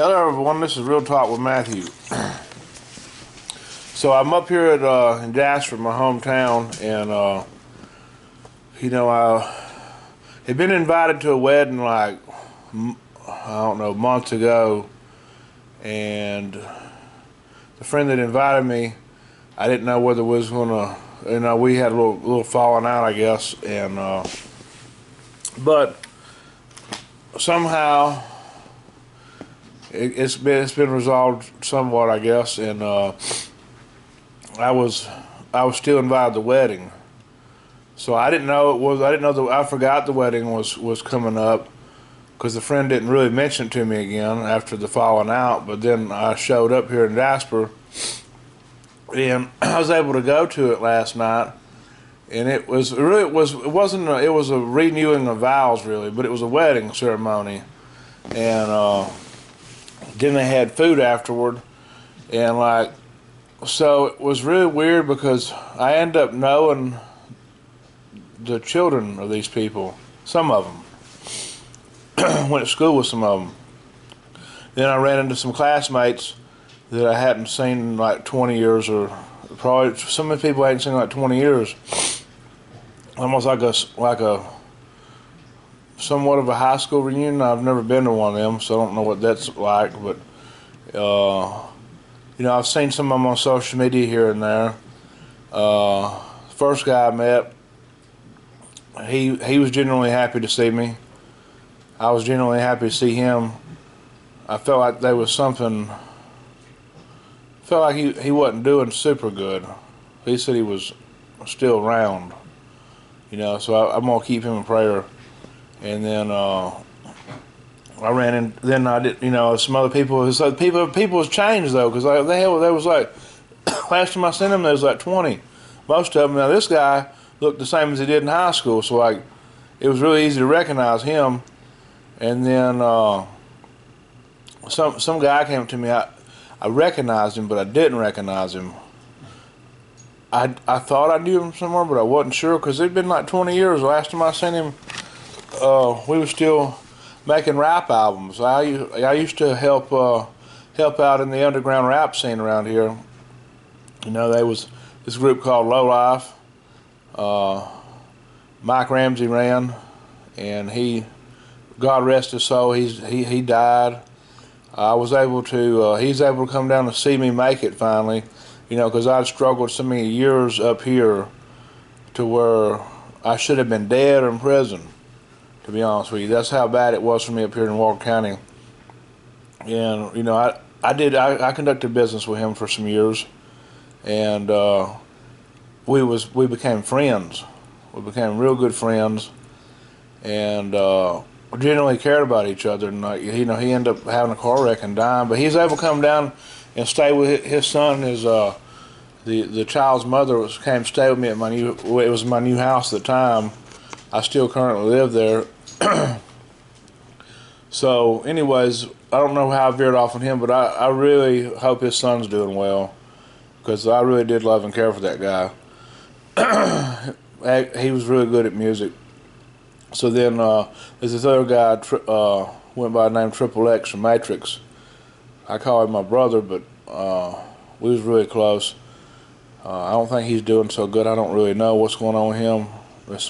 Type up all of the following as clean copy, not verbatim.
Hello everyone, this is Real Talk with Matthew. So I'm up here at in Jasper, my hometown, and I had been invited to a wedding like months ago, and the friend that invited me, I didn't know whether we was gonna, we had a little falling out, I guess, and but somehow it's been resolved somewhat, I guess, and I was still invited to the wedding. So I didn't know I forgot the wedding was coming up, because the friend didn't really mention it to me again after the falling out. But then I showed up here in Jasper, and I was able to go to it last night, and it was a renewing of vows really, but it was a wedding ceremony, and then they had food afterward, and so it was really weird because I ended up knowing the children of these people, some of them. Went to school with some of them. Then I ran into some classmates that I hadn't seen in like 20 years, or probably some of the people I hadn't seen in like 20 years. Almost like a somewhat of a high school reunion. I've never been to one of them, so I don't know what that's like, but I've seen some of them on social media here and there. First guy I met, he was genuinely happy to see me. I was genuinely happy to see him. I felt like there was something, felt like he wasn't doing super good. He said he was still around, so I'm gonna keep him in prayer. And then I ran in. Then I did. Some other people. So people's changed though, because there was like last time I seen them, there was like 20. Most of them. Now this guy looked the same as he did in high school, so it was really easy to recognize him. And then some guy came up to me. I recognized him, but I didn't recognize him. I thought I knew him somewhere, but I wasn't sure, because it'd been like 20 years. The last time I seen him, we were still making rap albums. I used to help out in the underground rap scene around here. There was this group called Low Life. Mike Ramsey ran, and God rest his soul, he died. I was able to he's able to come down and see me make it finally, because I'd struggled so many years up here to where I should have been dead or in prison. To be honest with you, that's how bad it was for me up here in Walker County. And I conducted business with him for some years, and we became friends. We became real good friends, and genuinely cared about each other. And he ended up having a car wreck and dying, but he was able to come down and stay with his son. The child's mother came stay with me at it was my new house at the time. I still currently live there. So anyways, I don't know how I veered off on him, but I really hope his son's doing well, because I really did love and care for that guy. He was really good at music. So then there's this other guy went by the name Triple X from Matrix. I call him my brother, but we was really close. I don't think he's doing so good. I don't really know what's going on with him. There's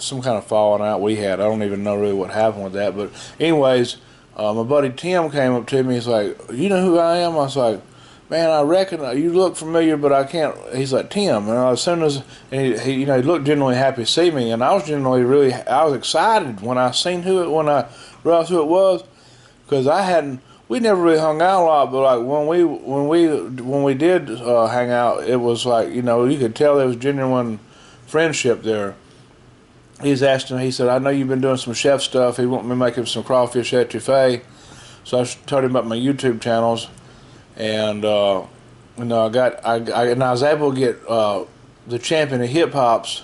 some kind of falling out we had. I don't even know really what happened with that. But anyways, my buddy Tim came up to me. He's like, "You know who I am?" I was like, "Man, I reckon you look familiar, but I can't." He's like, "Tim," and as soon as he looked genuinely happy to see me, and I was I was excited when I realized who it was, because we never really hung out a lot, but like when we did hang out, it was like, you could tell there was genuine friendship there. He said, "I know you've been doing some chef stuff." He wanted me to make him some crawfish etouffee, so I told him about my YouTube channels, and I was able to get the champion of hip hop's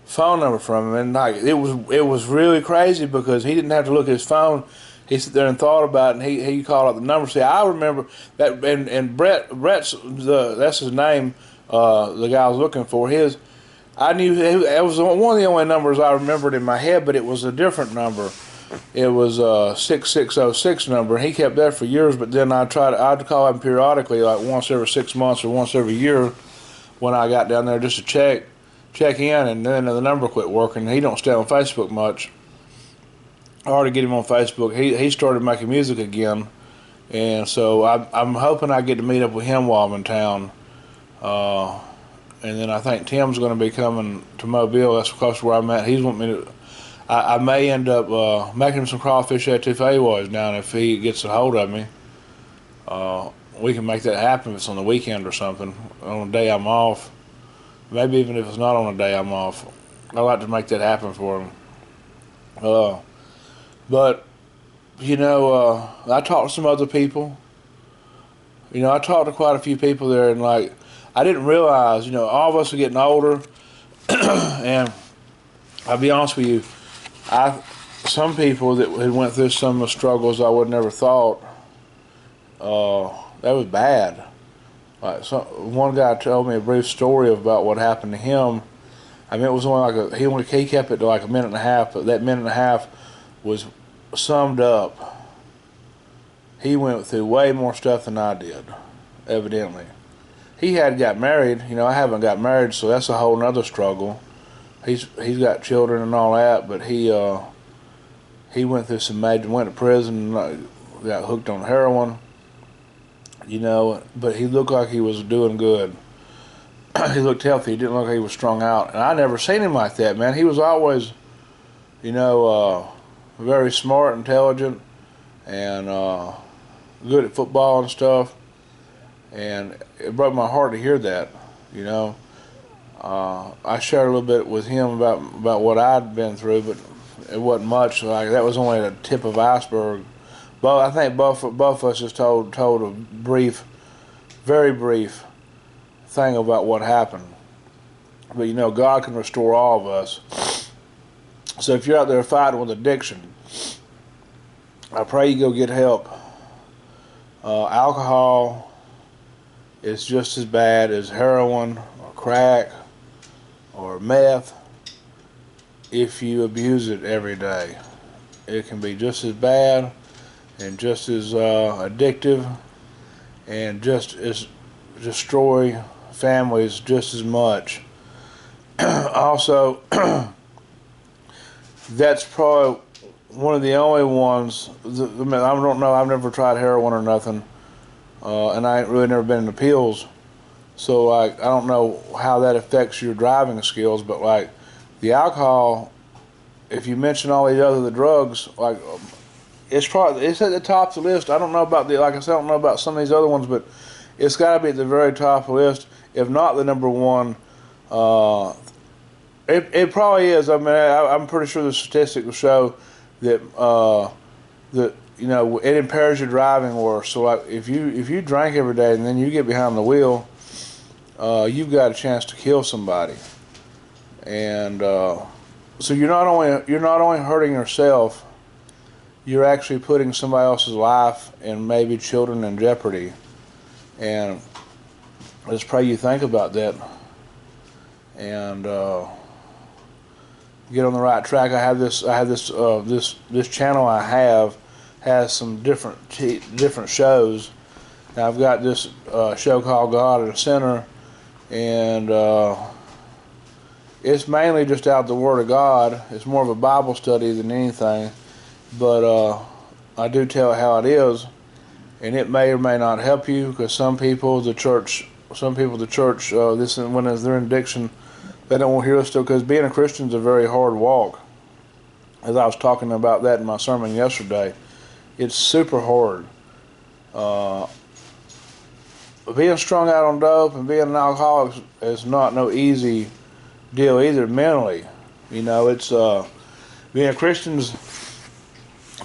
phone number from him, and it was really crazy, because he didn't have to look at his phone. He sat there and thought about it, and he called out the number. See, I remember that, and Brett's that's his name. The guy I was looking for, I knew it was one of the only numbers I remembered in my head, but it was a different number. it was a 6606 number. He kept that for years, but then I'd call him periodically, like once every 6 months or once every year, when I got down there just to check in, and then the number quit working. He don't stay on Facebook much. I already get him on Facebook. He started making music again, and so I'm hoping I get to meet up with him while I'm in town. And then I think Tim's going to be coming to Mobile. That's close to where I'm at. He's wanting me to. I may end up making him some crawfish etouffee down if he gets a hold of me. We can make that happen if it's on the weekend or something, on a day I'm off. Maybe even if it's not on a day I'm off. I like to make that happen for him. But, you know, I talked to some other people. You know, I talked to quite a few people there, and like, I didn't realize, you know, all of us are getting older, and I'll be honest with you, some people that had went through some of the struggles I would never thought, that was bad. Like one guy told me a brief story about what happened to him. I mean, it was only like he kept it to like a minute and a half, but that minute and a half was summed up. He went through way more stuff than I did, evidently. He had got married. You know, I haven't got married, so that's a whole nother struggle. He's got children and all that, but he went through some went to prison, got hooked on heroin. You know, but he looked like he was doing good. He looked healthy. He didn't look like he was strung out. And I never seen him like that, man. He was always, you know, very smart, intelligent, and good at football and stuff. And it broke my heart to hear that, you know. I shared a little bit with him about what I'd been through, but it wasn't much. Like, that was only the tip of the iceberg. But I think both of us just told a brief, very brief thing about what happened. But you know, God can restore all of us. So if you're out there fighting with addiction, I pray you go get help. Alcohol is just as bad as heroin or crack or meth if you abuse it every day. It can be just as bad and just as addictive, and just as destroy families just as much. Also, that's probably one of the only ones. I don't know. I've never tried heroin or nothing, and I ain't really never been in the pills. So like, I don't know how that affects your driving skills. But like the alcohol, if you mention all these other drugs, like, it's at the top of the list. I don't know about like I said, I don't know about some of these other ones, but it's got to be at the very top of the list, if not the number one. It probably is. I mean, I'm pretty sure the statistics will show that you know, it impairs your driving worse. So like, if you drink every day and then you get behind the wheel, you've got a chance to kill somebody. And so you're not only hurting yourself, you're actually putting somebody else's life and maybe children in jeopardy. And let's pray you think about that and get on the right track. I have this channel has some different shows. Now I've got this show called God at the Center, and it's mainly just out the Word of God. It's more of a Bible study than anything. But I do tell it how it is, and it may or may not help you, because some people the church, this when they're in addiction, they don't want to hear us still, because being a Christian is a very hard walk. As I was talking about that in my sermon yesterday, it's super hard. Being strung out on dope and being an alcoholic is not no easy deal either mentally. You know, it's being a Christian's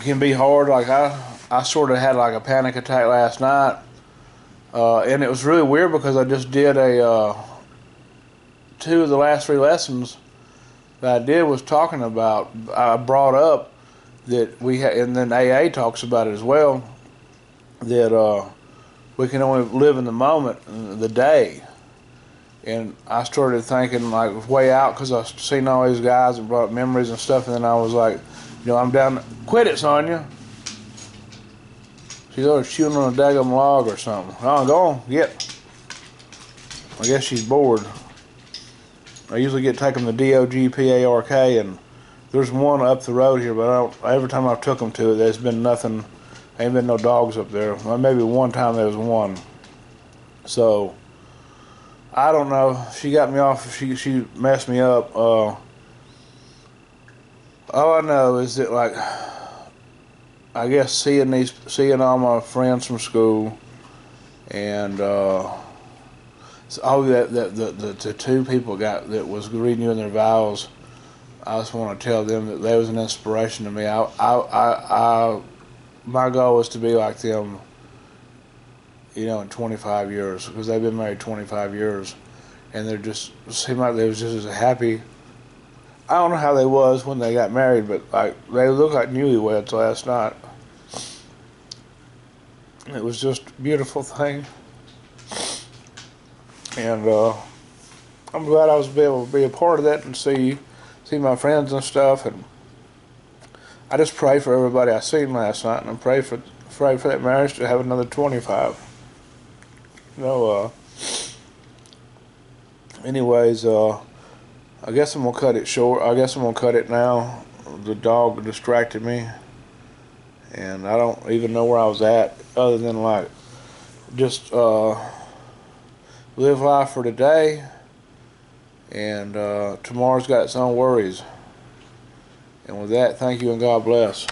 can be hard. Like I sort of had like a panic attack last night, and it was really weird because I just did two of the last 3 lessons that I did was talking about. I brought up that and then AA talks about it as well, that we can only live in the moment, the day. And I started thinking like way out, because I've seen all these guys and brought up memories and stuff, and then I was like, You know, I'm down. Quit it, Sonya. She's always chewing on a daggum log or something. Oh, go on, get. I guess she's bored. I usually take them to DOG PARK, and there's one up the road here, but I don't. Every time I've took them to it, there's been nothing. Ain't been no dogs up there. Well, maybe one time there was one. So I don't know. She got me off. She messed me up. All I know is that, like, I guess seeing all my friends from school, and so the two people that was renewing their vows. I just want to tell them that they was an inspiration to me. My goal is to be like them, you know, in 25 years, because they've been married 25 years, and they just seemed like they was just as happy. I don't know how they was when they got married, but like they looked like newlyweds last night. It was just a beautiful thing, and I'm glad I was able to be a part of that and see my friends and stuff. And I just pray for everybody I seen last night, and I pray for that marriage to have another 25. You know, anyways, I guess I'm gonna cut it short. I guess I'm gonna cut it now. The dog distracted me, and I don't even know where I was at, other than like just live life for today, and tomorrow's got its own worries. And with that, thank you and God bless.